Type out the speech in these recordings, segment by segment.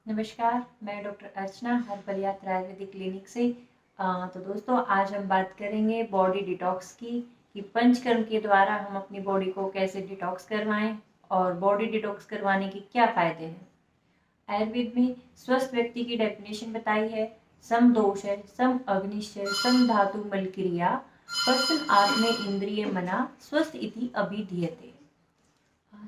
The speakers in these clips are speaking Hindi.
नमस्कार, मैं डॉक्टर अर्चना हर्बल यात्रा आयुर्वेदिक क्लिनिक से। तो दोस्तों, आज हम बात करेंगे बॉडी डिटॉक्स की कि पंचकर्म के द्वारा हम अपनी बॉडी को कैसे डिटॉक्स करवाएं और बॉडी डिटॉक्स करवाने के क्या फ़ायदे हैं। आयुर्वेद में स्वस्थ व्यक्ति की डेफिनेशन बताई है। सम दोष है, सम अग्निश्च, सम धातु मल क्रिया, पश्चन आत्मे इंद्रिय मना स्वस्थ इति अभिधीयते।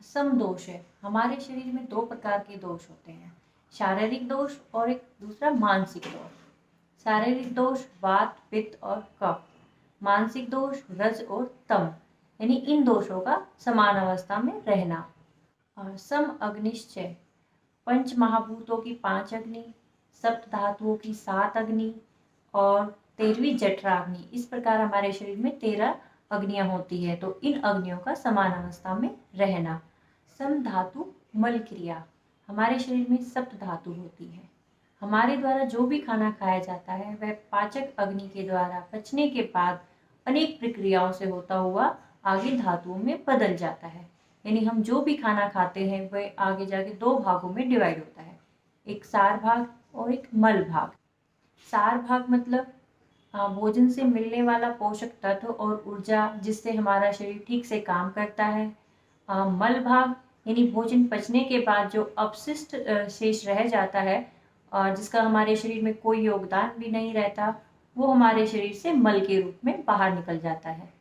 सम दोष है, हमारे शरीर में दो प्रकार के दोष होते हैं, शारीरिक दोष और एक दूसरा मानसिक दोष। शारीरिक दोष वात, पित्त और कफ। मानसिक दोष रज और तम, यानी इन दोषों का समान अवस्था में रहना। और सम अग्निश्चय, पंच महाभूतों की 5 अग्नि, सप्त धातुओं की 7 अग्नि और 13वीं जठराग्नि। इस प्रकार हमारे शरीर में 13 अग्नियां होती है, तो इन अग्नियों का समान अवस्था में रहना। सम धातु मल क्रिया, हमारे शरीर में सप्त धातु होती है। हमारे द्वारा जो भी खाना खाया जाता है वह पाचक अग्नि के द्वारा पचने के बाद अनेक प्रक्रियाओं से होता हुआ आगे धातुओं में बदल जाता है। यानी हम जो भी खाना खाते हैं वह आगे जाके 2 भागों में डिवाइड होता है, एक सार भाग और एक मल भाग। सार भाग मतलब भोजन से मिलने वाला पोषक तत्व और ऊर्जा जिससे हमारा शरीर ठीक से काम करता है। मल भाग यानी भोजन पचने के बाद जो अपशिष्ट शेष रह जाता है, जिसका हमारे शरीर में कोई योगदान भी नहीं रहता, वो हमारे शरीर से मल के रूप में बाहर निकल जाता है।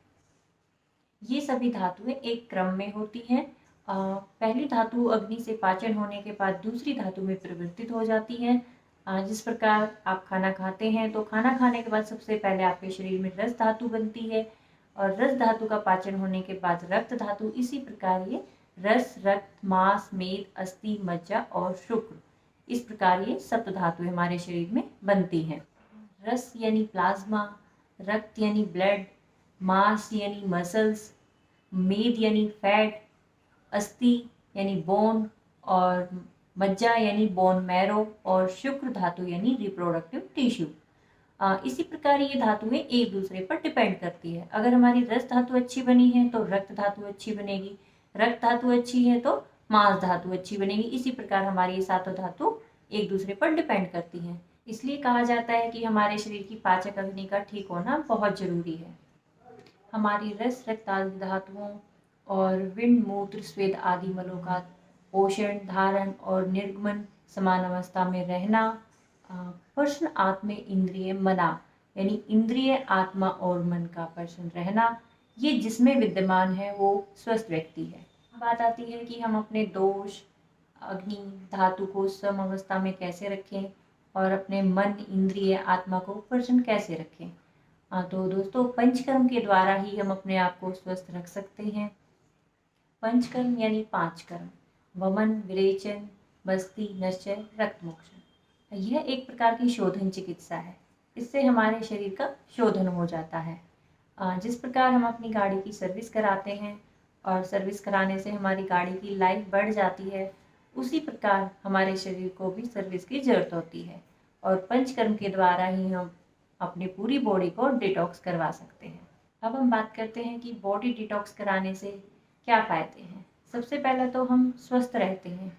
ये सभी धातुएं एक क्रम में होती हैं। पहली धातु अग्नि से पाचन होने के बाद दूसरी धातु में परिवर्तित हो जाती है। जिस प्रकार आप खाना खाते हैं तो खाना खाने के बाद सबसे पहले आपके शरीर में रस धातु बनती है और रस धातु का पाचन होने के बाद रक्त धातु। इसी प्रकार ये रस, रक्त, मांस, मेद, अस्थि, मज्जा और शुक्र, इस प्रकार ये सप्त धातु हमारे शरीर में बनती हैं। रस यानी प्लाज्मा, रक्त यानी ब्लड, मांस यानी मसल्स, मेद यानी फैट, अस्थि यानी बोन और मज्जा यानी बोन मैरो और शुक्र धातु यानी रिप्रोडक्टिव टिश्यू। इसी प्रकार ये धातुएं एक दूसरे पर डिपेंड करती है। अगर हमारी रस धातु अच्छी बनी है तो रक्त धातु अच्छी बनेगी, रक्त धातु अच्छी है तो मांस धातु अच्छी बनेगी। इसी प्रकार हमारी ये सातों धातु एक दूसरे पर डिपेंड करती हैं। इसलिए कहा जाता है कि हमारे शरीर की पाचक अग्नि का ठीक होना बहुत जरूरी है। हमारी रस, रक्त आदि धातुओं और विंड, मूत्र, स्वेद आदि मलों का पोषण, धारण और निर्गमन समान अवस्था में रहना। प्रश्न आत्मे इंद्रिय मना, यानी इंद्रिय, आत्मा और मन का प्रश्न रहना, ये जिसमें विद्यमान है वो स्वस्थ व्यक्ति है। बात आती है कि हम अपने दोष, अग्नि, धातु को सम अवस्था में कैसे रखें और अपने मन, इंद्रिय, आत्मा को प्रसन्न कैसे रखें। तो दोस्तों, पंचकर्म के द्वारा ही हम अपने आप को स्वस्थ रख सकते हैं। पंचकर्म यानी 5 कर्म: वमन, विरेचन, बस्ती, नश्चय, रक्त मोक्षण। यह एक प्रकार की शोधन चिकित्सा है। इससे हमारे शरीर का शोधन हो जाता है। जिस प्रकार हम अपनी गाड़ी की सर्विस कराते हैं और सर्विस कराने से हमारी गाड़ी की लाइफ बढ़ जाती है, उसी प्रकार हमारे शरीर को भी सर्विस की जरूरत होती है और पंचकर्म के द्वारा ही हम अपनी पूरी बॉडी को डिटॉक्स करवा सकते हैं। अब हम बात करते हैं कि बॉडी डिटॉक्स कराने से क्या फ़ायदे हैं। सबसे पहले तो हम स्वस्थ रहते हैं।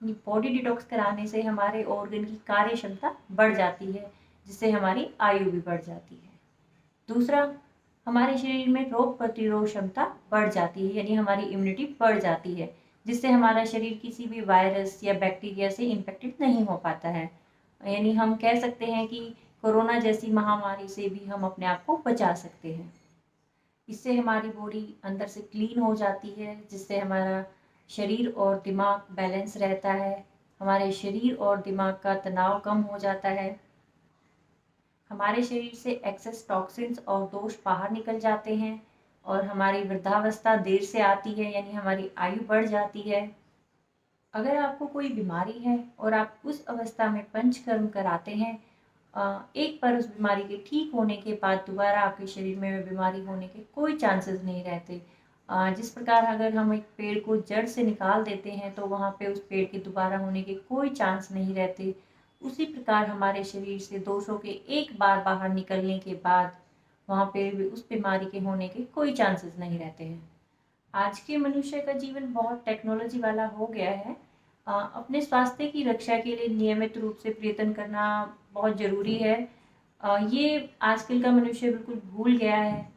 बॉडी डिटॉक्स कराने से हमारे ऑर्गन की कार्य क्षमता बढ़ जाती है, जिससे हमारी आयु भी बढ़ जाती है। दूसरा, हमारे शरीर में रोग प्रतिरोध क्षमता बढ़ जाती है, यानी हमारी इम्यूनिटी बढ़ जाती है, जिससे हमारा शरीर किसी भी वायरस या बैक्टीरिया से इन्फेक्टेड नहीं हो पाता है। यानी हम कह सकते हैं कि कोरोना जैसी महामारी से भी हम अपने आप को बचा सकते हैं। इससे हमारी बॉडी अंदर से क्लीन हो जाती है, जिससे हमारा शरीर और दिमाग बैलेंस रहता है। हमारे शरीर और दिमाग का तनाव कम हो जाता है। हमारे शरीर से एक्सेस टॉक्सिन्स और दोष बाहर निकल जाते हैं और हमारी वृद्धावस्था देर से आती है, यानी हमारी आयु बढ़ जाती है। अगर आपको कोई बीमारी है और आप उस अवस्था में पंचकर्म कराते हैं, एक बार उस बीमारी के ठीक होने के बाद दोबारा आपके शरीर में बीमारी होने के कोई चांसेस नहीं रहते। जिस प्रकार अगर हम एक पेड़ को जड़ से निकाल देते हैं तो वहाँ पे उस पेड़ के दोबारा होने के कोई चांस नहीं रहते, उसी प्रकार हमारे शरीर से दोषों के एक बार बाहर निकलने के बाद वहाँ पे भी उस बीमारी के होने के कोई चांसेस नहीं रहते हैं। आज के मनुष्य का जीवन बहुत टेक्नोलॉजी वाला हो गया है। अपने स्वास्थ्य की रक्षा के लिए नियमित रूप से प्रयत्न करना बहुत ज़रूरी है। ये आजकल का मनुष्य बिल्कुल भूल गया है।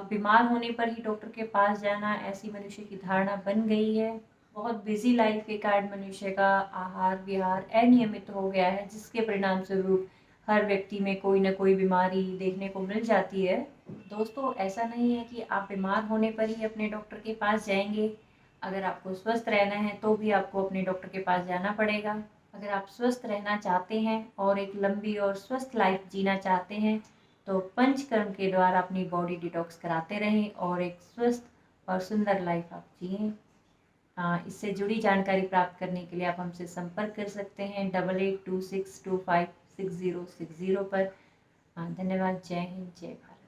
बीमार होने पर ही डॉक्टर के पास जाना, ऐसी मनुष्य की धारणा बन गई है। बहुत बिजी लाइफ के कारण मनुष्य का आहार विहार अनियमित हो गया है, जिसके परिणाम स्वरूप हर व्यक्ति में कोई ना कोई बीमारी देखने को मिल जाती है। दोस्तों, ऐसा नहीं है कि आप बीमार होने पर ही अपने डॉक्टर के पास जाएंगे। अगर आपको स्वस्थ रहना है तो भी आपको अपने डॉक्टर के पास जाना पड़ेगा। अगर आप स्वस्थ रहना चाहते हैं और एक लंबी और स्वस्थ लाइफ जीना चाहते हैं तो पंचकर्म के द्वारा अपनी बॉडी डिटॉक्स कराते रहें और एक स्वस्थ और सुंदर लाइफ आप जिएं। इससे जुड़ी जानकारी प्राप्त करने के लिए आप हमसे संपर्क कर सकते हैं 8826256060 पर। धन्यवाद। जय हिंद, जय भारत।